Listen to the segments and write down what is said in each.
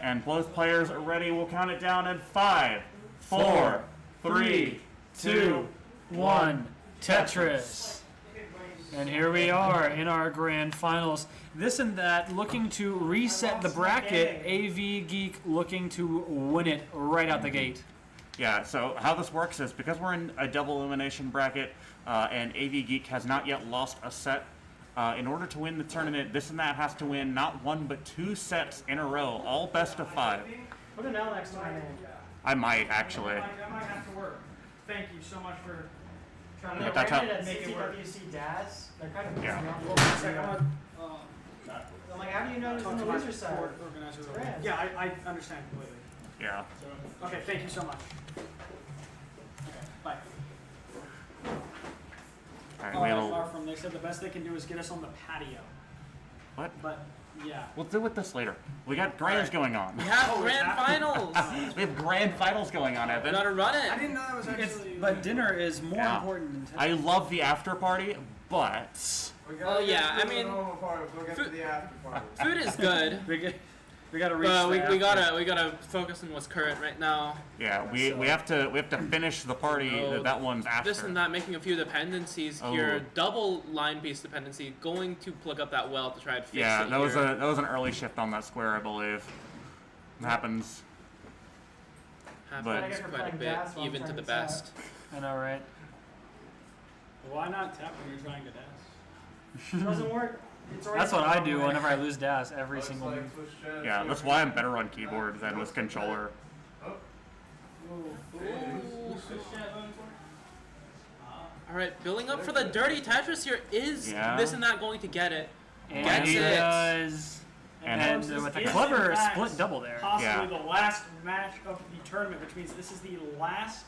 And both players are ready. We'll count it down in 5, 4, 3, 2, 1. Tetris. And here we are in our grand finals. This and That looking to reset the bracket. AVGeek looking to win it right out the gate. Yeah, so how this works is because we're in a double elimination bracket and AVGeek has not yet lost a set, in order to win the tournament, This and That has to win not 1 but 2 sets in a row, all best of 5. Put an L next to my name. I might, actually. That might have to work. Thank you so much for trying Yeah, to that's how- make it work. CTWC DAS, they're kind of Yeah. pissing me off a little bit. I'm like, how do you know it's on the loser side? It's red. Yeah, I understand completely. Yeah. Okay, thank you so much. Okay, bye. All right, Far from. They said the best they can do is get us on the patio. What? But yeah. We'll deal with this later. We got grands going on. We have grand finals. We have grand finals going on, Evan. Gotta run I it. didn't know that was actually. But dinner is more Yeah. important than Tetris. I love the after party, but Oh yeah, I mean, food is good. We gotta reach. But the we gotta focus on what's current right now. yeah, we have to finish the party. Oh, That one's after. This and That making a few dependencies here. Double line piece dependency. Going to plug up that well to try and fix Yeah, it that was here. an early shift on that square, I believe. It happens. Happens quite a bit, even to the best. I know, right? Why not tap when you're trying to dash? It doesn't work. It's already That's what I do wrong. whenever I lose DAS every single move. Yeah, that's why I'm better on keyboard than with controller. Alright, building up for the dirty Tetris here. Is This and That going to get it? And Gets he it. does. And with a clever split double there. Possibly the last match of the tournament, which means this is the last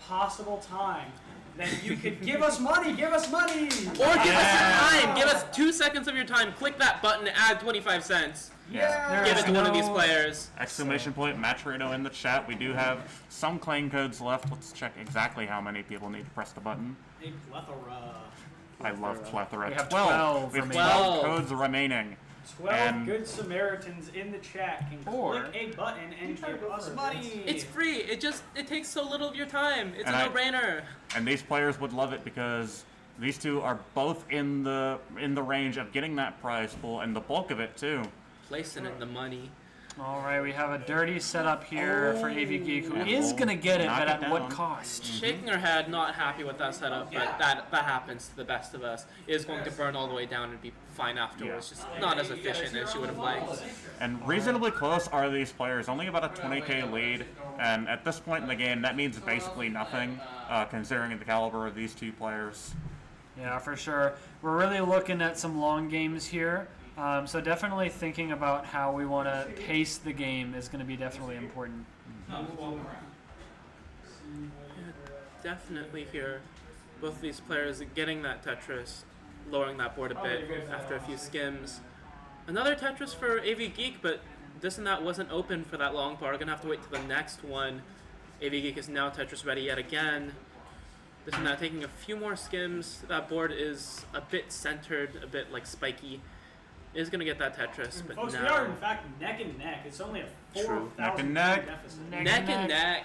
possible time that you could give us money. Give us money. Or give us your time. Give us 2 seconds of your time. Click that button. Add 25 cents. Yeah. Give it to one of these players. Exclamation point, Matcherino in the chat. We do have some claim codes left. Let's check exactly how many people need to press the button. A plethora. I love plethora. We have 12. We have 12 codes remaining. 12 good Samaritans in the chat can click a button and give us money. It's free. It takes so little of your time. It's And a no-brainer. And these players would love it because these two are both in the range of getting that prize pool and the bulk of it too. Placing in the money. All right, we have a dirty setup here for AVGeek, who is going to get it, but at what cost? Shaking her head, not happy with that setup, but that happens to the best of us. Is going to burn all the way down and be fine afterwards. Just not as efficient as she would have liked. And reasonably close are these players, only about a 20k lead, and at this point in the game, that means basically nothing, considering the caliber of these two players. Yeah, for sure. We're really looking at some long games here. So definitely thinking about how we want to pace the game is going to be definitely important. Yeah, definitely here. Both of these players getting that Tetris, lowering that board a bit after a few skims. Another Tetris for AVGeek, but This and That wasn't open for that long part. We're going to have to wait till the next one. AVGeek is now Tetris ready yet again. This and That taking a few more skims. That board is a bit centered, a bit like spiky. Is going to get that Tetris, but folks, now... we are in fact neck and neck. It's only a 4,000 deficit. Neck and neck.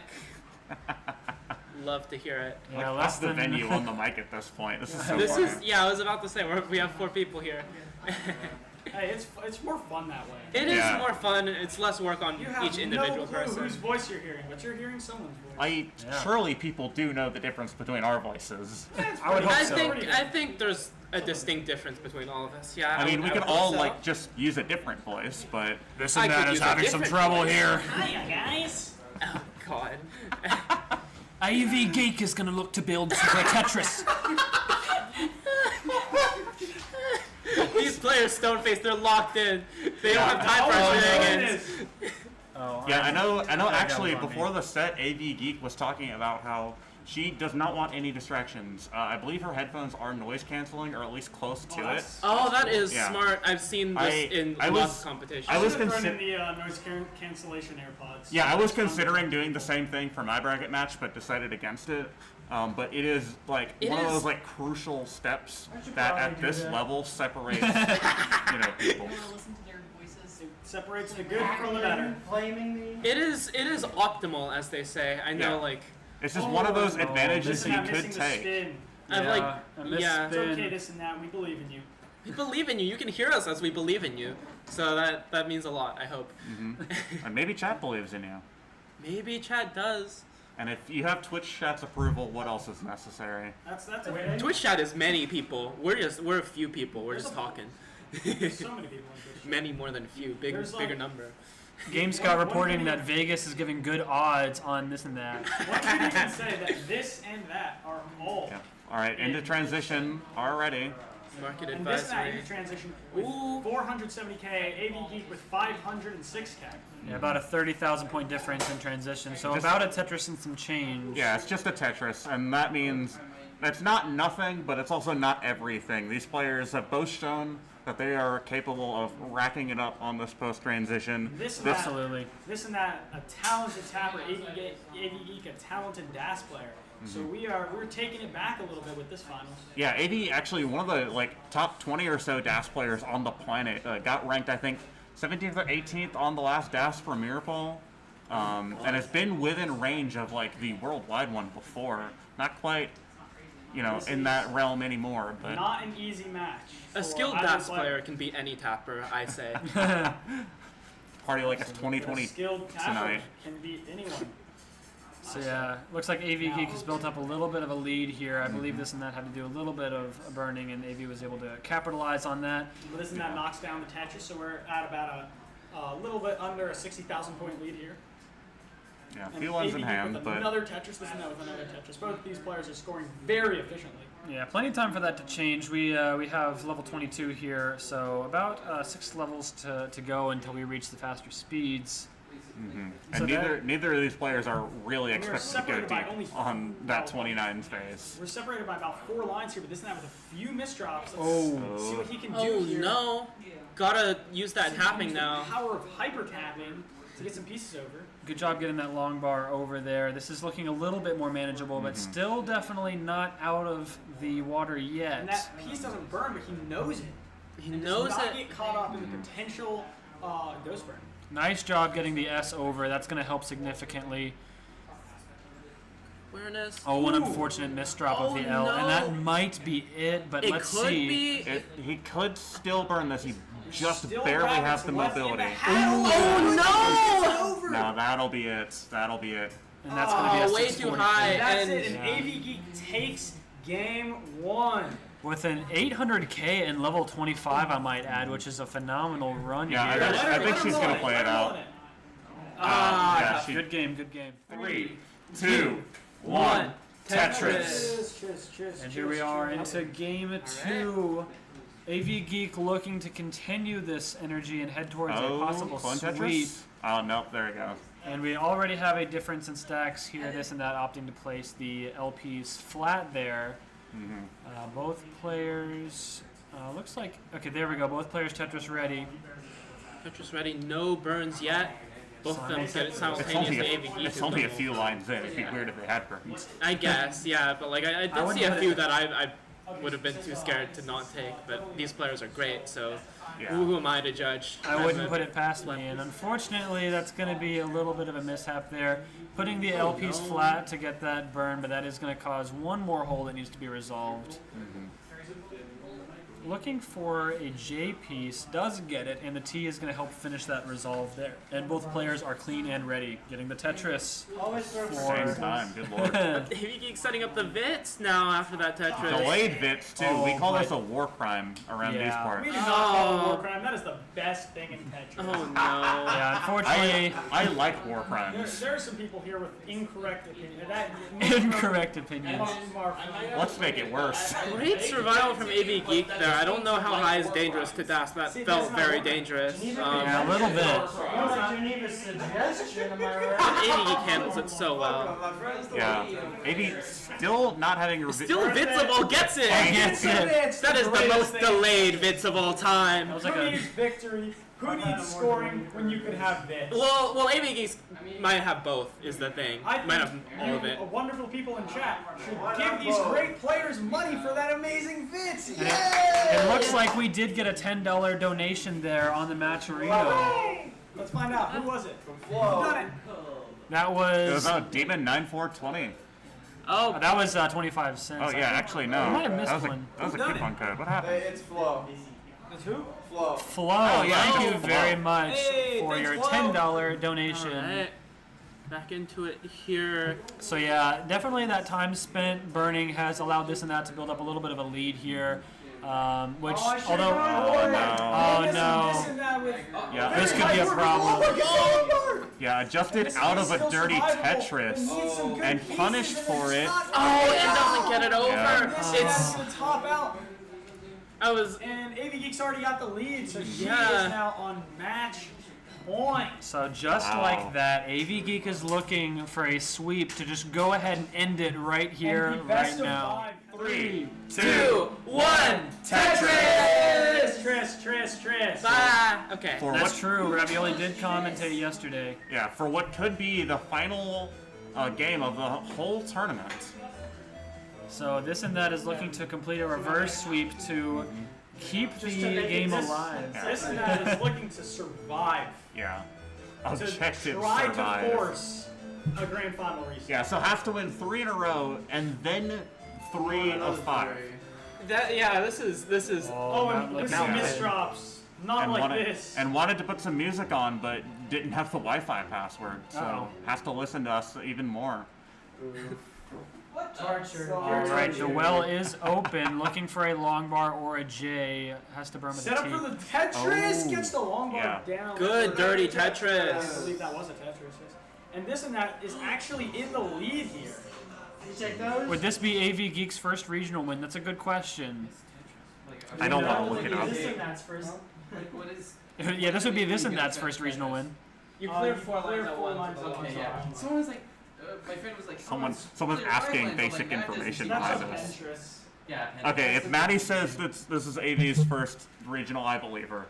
Love to hear it. Yeah, Like, less the than venue on the mic at this point. This is so This funny. is, yeah, I was about to say, we have 4 people here. Hey, it's more fun that way. It is more fun. It's less work on You have each individual no clue person. whose voice you're hearing, but you're hearing someone's voice. Surely people do know the difference between our voices. I would hope so. I think there's a distinct difference between all of us. Yeah. I mean, we could would all hope so. like just use a different voice, but This I and could That is use a having some different trouble voice. here. Hiya, guys. Oh God. AVGeek is going to look to build Super Tetris. These players, stone faced, they're locked in. They don't have time for shenanigans. yeah, I know. Actually, before the set, AVGeek was talking about how she does not want any distractions. I believe her headphones are noise canceling, or at least close to it. Oh, that is smart. I've seen this in lots of competitions. I was considering the noise cancellation AirPods. Yeah, I was considering doing the same thing for my bracket match, but decided against it. But it is like one of those like crucial steps that at this level separates people. You want to listen to their voices? separates the good from the better. Blaming me. It is optimal, as they say. I know, Yeah. like It's just one of those advantages Listen, that I'm you missing could the take. spin. I'm Yeah, like, I missed yeah. It's spin. okay, this and that. We believe in you. We believe in you. You can hear us as we believe in you. So that means a lot, I hope. And maybe chat believes in you. Maybe chat does. And if you have Twitch chat's approval, what else is necessary? That's a Twitch chat is many people. We're a few people. We're just talking. There's so many people on Twitch. Many more than a few. Bigger number. GameScott reporting that Vegas is giving good odds on this and that. What can you even say that this and that are all? Yeah. All right, into transition already. Market And this and that advisory. in transition with Ooh. 470k, AVGeek with 506k. Yeah, about a 30,000 point difference in transition. So about a Tetris and some change. Yeah, it's just a Tetris, and that means that's not nothing, but it's also not everything. These players have both shown that they are capable of racking it up on this post-transition. This and that, Absolutely. this and that, a talented tapper, AVGeek, a talented DAS player. So we're taking it back a little bit with this finals. Yeah, AV actually one of the top 20 or so DAS players on the planet. Got ranked, I think, 17th or 18th on the last DAS Premier Poll, and has been within range of the worldwide one before. Not quite, in that realm anymore, but Not an easy match. A for skilled either DAS player can beat any tapper, I say. party like it's A 2020 skilled tapper tonight. can beat anyone. So yeah, looks like AVGeek has built up a little bit of a lead here. I believe this and that had to do a little bit of burning, and AV was able to capitalize on that. But this and that knocks down the Tetris, so we're at about a little bit under a 60,000 point lead here. Yeah, a And few ones in AVGeek hand, with but another Tetris, this and that with another Tetris. Both of these players are scoring very efficiently. Yeah, plenty of time for that to change. We have level 22 here, so about 6 levels to go until we reach the faster speeds. and neither of these players are really And we're expected to go separated by deep only on that 29 phase. We're separated by about 4 lines here, but this and that with a few misdrops. Let's Oh. see what he can do Oh here. no! Gotta use that See tapping the now. power of hyper tapping to get some pieces over. Good job getting that long bar over there. This is looking a little bit more manageable, but still definitely not out of the water yet. And that piece doesn't burn, but he knows it. He And knows does not it. get caught up in the potential ghost burn. Nice job getting the S over. That's going to help significantly. Awareness. Oh, one Ooh. unfortunate misdrop of Oh, the L, no. and that might be it. But It let's could see. be. He could still burn this. He just Still barely rabbits has the left in mobility. house. Oh It's over. No, that'll be it. That'll be it. And that's going to be a Oh, way too 640. high. That's And- it, and AVGeek takes game 1. With an 800k and level 25, I might add, which is a phenomenal run Yeah, here. I think she's gonna play it out. Yeah, she, Good game, good game. 3, 2, 1. Tetris. Cheers, And here we are into game 2. AVGeek looking to continue this energy and head towards a Oh, possible clone sweep. Tetris. Oh no, there we go. And we already have a difference in stacks here, this and that, opting to place the LPs flat there. Both players, looks like, okay, there we go. Both players Tetris ready. Tetris ready. No burns yet. Both of them get it It's simultaneously. it's only a few lines in. It'd be weird if they had burns. I guess, yeah, but I did wouldn't see a put few it- that I would have been too scared to not take, but these players are great, so Yeah. who am I to judge? I wouldn't put it past me, and unfortunately, that's going to be a little bit of a mishap there. Putting the LPs flat to get that burn, but that is going to cause one more hole that needs to be resolved. Looking for a J piece, does get it, and the T is going to help finish that resolve there. And both players are clean and ready, getting the Tetris Same time, good lord. AVGeek setting up the Vits now after that Tetris. Delayed bits too. We Oh, call but- this a war crime around these Yeah. parts. We do not call it war crime. That is the best thing in Tetris. Oh no. Yeah, unfortunately, I like war There, crimes. there are some people here with incorrect opinion. incorrect opinions. Let's make it worse. Great survival from AVGeek there. I don't know how high is dangerous to DAS. That felt very dangerous. Yeah, a little bit. AVGeek handles it so well. Yeah. Maybe still not having a Still Vitzable gets it! Gets it. That is the most delayed Vitz of all time. That was like a, victory Who needs scoring when you could have this? Well, AVGeeks might have both. Is the thing. I Might think have all of it. you wonderful people in chat should give these great players money for that amazing Vits. Yay! It looks like we did get a $10 donation there on the Matcherino. Let's find out. Who was it? Who done it? That It was was Demon 9420. Oh, that was 25 cents. Oh yeah, actually no. I might have missed that was one. that was a Who done coupon code. What happened? It's Flo. It's who? Flo. Flo, yeah, thank oh, you Flo. very much Hey, for thanks, your Flo. $10 donation. alright. Back into it here. So yeah, definitely that time spent burning has allowed this and that to build up a little bit of a lead here. Which, although, oh This no, and that with Yeah, this could be a problem. yeah, adjusted out of a dirty Tetris and punished for it. Oh, it doesn't get it over. Yeah. It's. the top out. I was. And AVGeek's already got the lead, so she Yeah. is now on match point. So just Wow. like that, AVGeek is looking for a sweep to just go ahead and end it right here, And the right best of now. 5, 3, 2, 1. Tris. Ah, okay. For That's what? true. Ravioli did commentate yesterday. Yeah, for what could be the final game of the whole tournament. So this and that is looking to complete a reverse sweep to keep the Just to make game it alive. This and that is looking to survive. Yeah, To objective try survive. to force a grand final reset. Yeah, so has to win 3 in a row and then 3 of 5. This is. Oh, and not with looking some good. misdrops. Not And like wanted, this. and wanted to put some music on, but didn't have the Wi-Fi password, so Uh-oh. has to listen to us even more. All right, the well is open, looking for a long bar or a J. Has to burn with Set a up T. for the Tetris. Oh. Gets the long bar Yeah. down. Good, dirty I Tetris. believe that was a Tetris. Yes. And this and that is actually in the lead here. Would this be AVGeek's first regional win? That's a good question. I don't want to look it up. Yeah, this would be this and that's first regional win. You clear clear 4 lines at once. Okay, yeah. Someone was like, my friend was like, Someone's asking basic information behind That's this. a Tetris. Yeah. Okay, if Maddie says that this is AV's first regional, I believe her.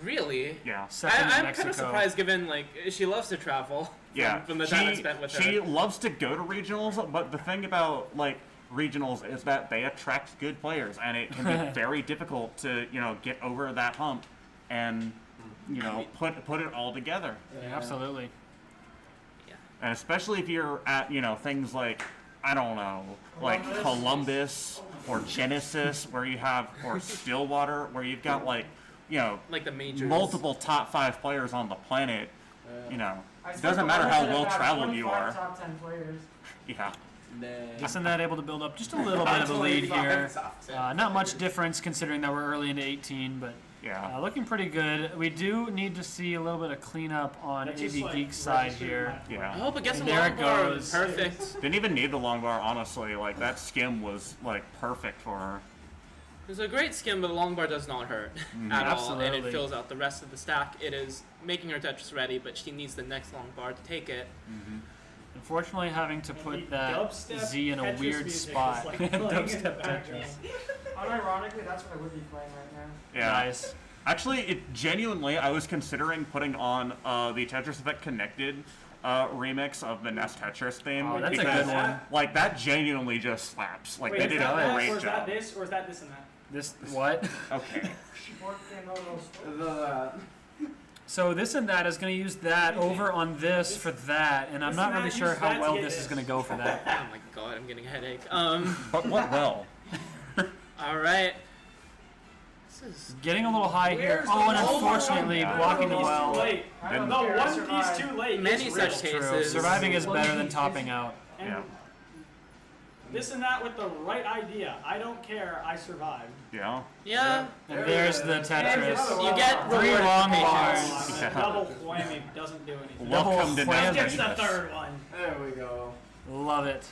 Really? Yeah. Second in I'm kind Mexico. of surprised given, like, she loves to travel. Yeah, From the time I spent with her. she loves to go to regionals, but the thing about like regionals is that they attract good players, and it can be very difficult to get over that hump and put it all together. Yeah, absolutely. And especially if you're at things like I don't know, like Columbus or Genesis, where you have or Stillwater, where you've got like the majors. multiple top 5 players on the planet. It doesn't matter how well traveled you are. Top 10 players. Yeah. This and that able to build up just a little bit of a lead here. Not much difference considering that we're early into 18, but Yeah. looking pretty good. We do need to see a little bit of cleanup on That's AV just, like, Geek's side here. I Yeah. hope it gets a There long it bar. goes. Perfect. Didn't even need the long bar, honestly. Like, that skim was, like, perfect for her. It's a great skim, but the long bar does not hurt at all, and Absolutely. it fills out the rest of the stack. It is making her Tetris ready, but she needs the next long bar to take it. Unfortunately, having to put that Dubstep Z in a Tetris weird music spot. is, like, playing in the Dubstep background. Tetris. Unironically, that's what I would be playing right now. Yeah. Nice. Actually, I was considering putting on the Tetris Effect Connected remix of the NES Tetris theme. Oh, that's a because, good one. Like, that genuinely just slaps. Like, Wait, they is did that a that, or great is that job. this, or is that this and that? This what? Okay. So this and that is going to use that over on this for that, and I'm not really sure how well this is going to go for that. Oh my god, I'm getting a headache. But what well? Alright. This is. Getting a little high here. Where's Oh, and the unfortunately Yeah. blocking the One piece well. too late. Didn't- No, Yeah, one piece too late. Many It's such real. True. cases. Surviving is better than topping out. And Yeah. this and that with the right idea. I don't care. I survived. Yeah. Yeah. And there's the Tetris. You get 3 rewarded long patience. bars. Yeah. Double whammy doesn't do anything. Welcome to whammy. Gets the Nothingness. third one. There we go. Love it.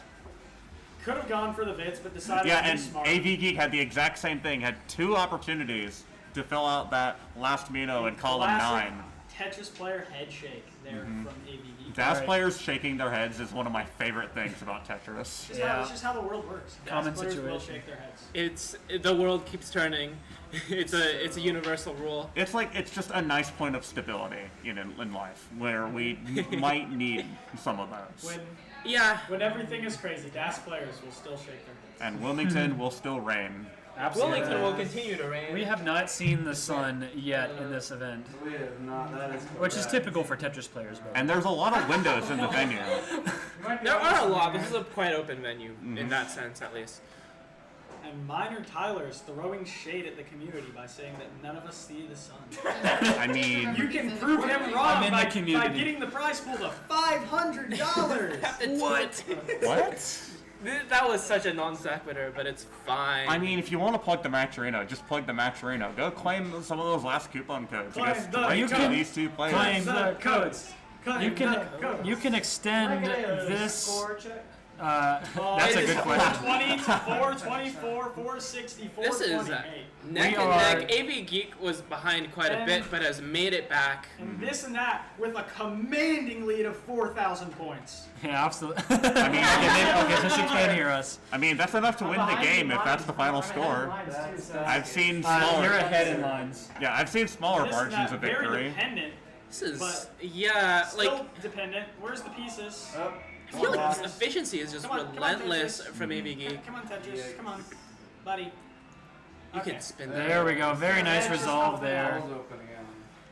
Could have gone for the Vits, but decided Yeah, to be and smart. AVGeek had the exact same thing. Had 2 opportunities to fill out that last Mino in column Classic 9. Tetris player head shake there from AVGeek. DAS Right. players shaking their heads is one of my favorite things about Tetris. It's just how the world works. Common DAS players will situation. shake their heads. It's the world keeps turning. It's a universal rule. It's like it's just a nice point of stability in life where we might need some of those. Yeah. When everything is crazy, DAS players will still shake their heads. And Wilmington will still reign. Absolutely. Wilmington will continue to reign. We have not seen the sun yet in this event, We have not. That is which is correct. typical for Tetris players. But And there's a lot of windows in the venue. There are a lot. This is a quite open venue in that sense, at least. And Minor Tyler is throwing shade at the community by saying that none of us see the sun. I mean, You can prove him I'm wrong in by, the community. by getting the prize pool to $500. What? what? That was such a non sequitur, but it's fine. I mean, if you want to plug the Maturino, just plug the Maturino. Go claim some of those last coupon codes. Claim You guys the straight to code. these two players. Claim the the codes. You can extend this. Score check. That's a good question. 420, 424, 460, this is 428. neck We and are- neck. AVGeek was behind quite a bit, but has made it back. And this and that with a commanding lead of 4,000 points. Yeah, absolutely. okay, so she can hear us. I mean, that's enough to win the game if that's the final score. I've seen You're smaller. ahead in lines. Yeah, I've seen smaller This and margins that of very victory. dependent, This is But yeah, like still dependent. Where's the pieces? Oh, I feel like this efficiency is just Come on, relentless Tetris. from AVGeek. Come on, Tetris. Come on, buddy. You Okay. can spin that. There we go. Very nice Yeah, it's just resolve off there. Balls open again.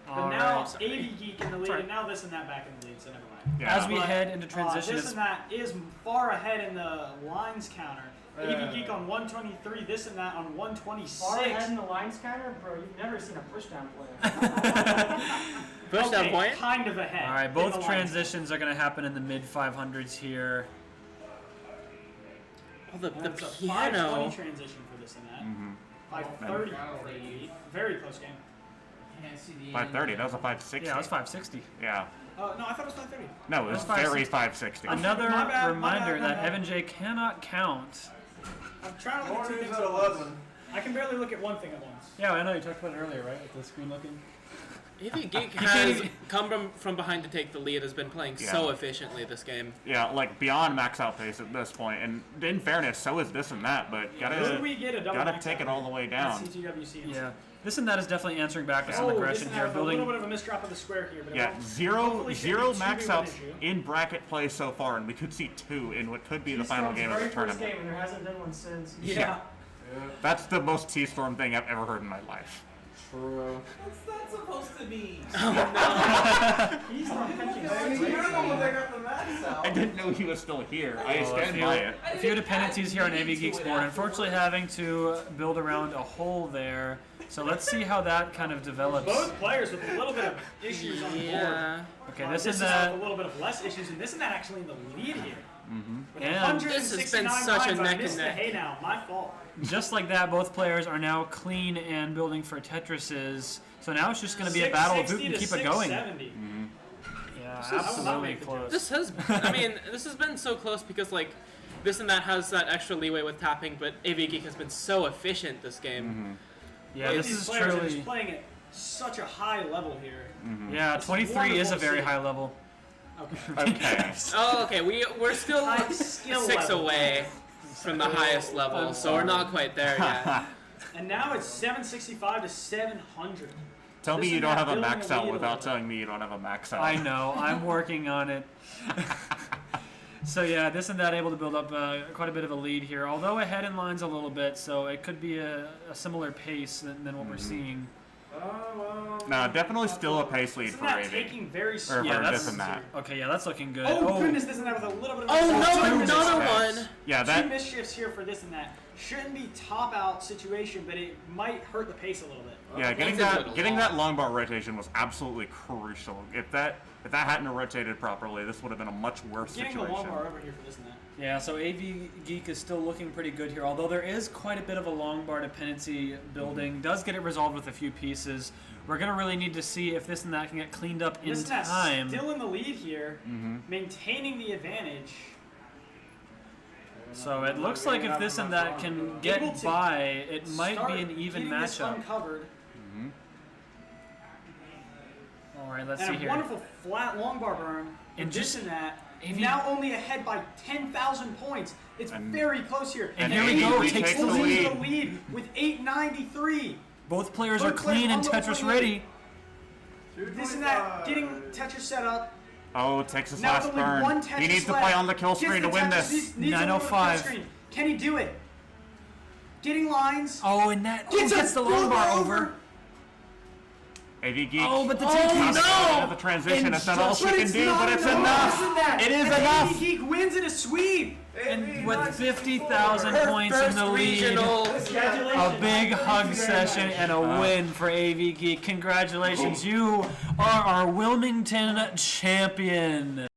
But All now right. AVGeek in the lead, Sorry. and now this and that back in the lead, so never mind. Yeah. As we But, head into transition, this it's and that is far ahead in the lines counter. AVGeek on 123, this and that on 126. Far ahead in the lines counter, bro. You've never seen a pushdown player. Push that Okay, point. kind of ahead. all right. in the Both lines transitions are going to happen in the mid 500s here. Oh, the counter. And it's a 520 piano. transition for this and that. Mm-hmm. 530 for AVGeek. Very close game. Can't see the 530. That was a 560. Yeah, it was 560. Yeah. No, I thought it was 530. No, it was That's very 560. Another My bad, reminder my that bad. Evan J cannot count. I'm trying to look at two Mornings things at at once. 11. I can barely look at one thing at once. Yeah, I know you talked about it earlier, right? With the screen looking. AVGeek can't has even- come from behind to take the lead. Has been playing so efficiently this game. Yeah, like beyond max out pace at this point. And in fairness, so is this and that, but Could gotta we get a double gotta max take it out all the way at down. CTWC? Yeah. This and that is definitely answering back to some Oh, aggression this here. has a little bit Building. of a misdrop of the square here, but it Yeah, won't- zero hopefully shouldn't be too max big of an outs issue. in bracket play so far, and we could see two in what could be the final game of the Very first tournament. game, and there hasn't been one since. Yeah. That's the most T-Storm thing I've ever heard in my life. True. What's that supposed to be? He's not catching You're the one that got the max out. I didn't know he was still here. I Oh, stand by it. a few dependencies here on AVGeek's board. Unfortunately, having to build around a hole there. So let's see how that kind of develops. Both players with a little bit of issues on the board. Yeah. Okay, This this is and with that. a little bit of less issues, and this and that actually in the lead here. With And 169 This has been such a lines, I neck and missed the neck. hey now, my fault. Just like that, both players are now clean and building for Tetrises. So now it's just going to be a battle of who 660 can to keep it going. 670. Yeah, This is- I will not absolutely make the close. This has, I mean, this has been so close because like, this and that has that extra leeway with tapping, but AVGeek has been so efficient this game. Yeah, Both this these is players are truly. just playing at such a high level here. Yeah, It's 23 is a wonderful very to see. high level. Okay. Okay. Oh, okay, we're still High skill 6 level. away from the highest level, so we're not quite there yet. And now it's 765 to 700. Tell me This you is don't not have a building max a out lead a without little bit. telling me you don't have a max out. I know, I'm working on it. So yeah, this and that able to build up quite a bit of a lead here, although ahead in lines a little bit, so it could be a similar pace than what we're seeing. No, definitely still a pace lead Isn't for that AV. taking very Or slow? Yeah, for that's- this and that. Okay, yeah, that's looking good. Oh, goodness, this and that with a little bit of Oh no, two another misshifts. one! Yeah, Two that misshifts here for this and that. Shouldn't be top out situation, but it might hurt the pace a little bit. yeah, getting That's a that good getting lot. that long bar rotation was absolutely crucial. If that hadn't rotated properly, this would have been a much worse Getting the situation. long bar over here for this and that. Yeah, so AVGeek is still looking pretty good here, although there is quite a bit of a long bar dependency building. Does get it resolved with a few pieces. We're going to really need to see if this and that can get cleaned up in This and that time. still in the lead here, maintaining the advantage. So it looks like if this and that can get Able to by, it might Start be an even getting this matchup. uncovered. All right, let's and see a here. wonderful flat long bar burn. And And just- just in that, AV now only ahead by 10,000 points. It's very close here. And here we go, AVGeek takes the pulls into lead. the lead with 893. Both players are Both players clean and on the Tetris 28. ready. This and that, getting Tetris set up. Oh, takes his Now last with only one burn. Tetris He needs to left. play on the kill Gets screen the to win Tetris, this. needs to win the 905. kill screen. Can he do it? Getting lines. Oh, and that gets a the long bar full over. AVGeek. Oh, but the Oh, TP. no! The transition. And It's not all she But can it's do, not but it's enough. enough. It is And enough. AVGeek wins in a sweep. And with 50,000 points in the lead. Congratulations. A big hug session and a win for AVGeek. Congratulations, you are our Wilmington champion.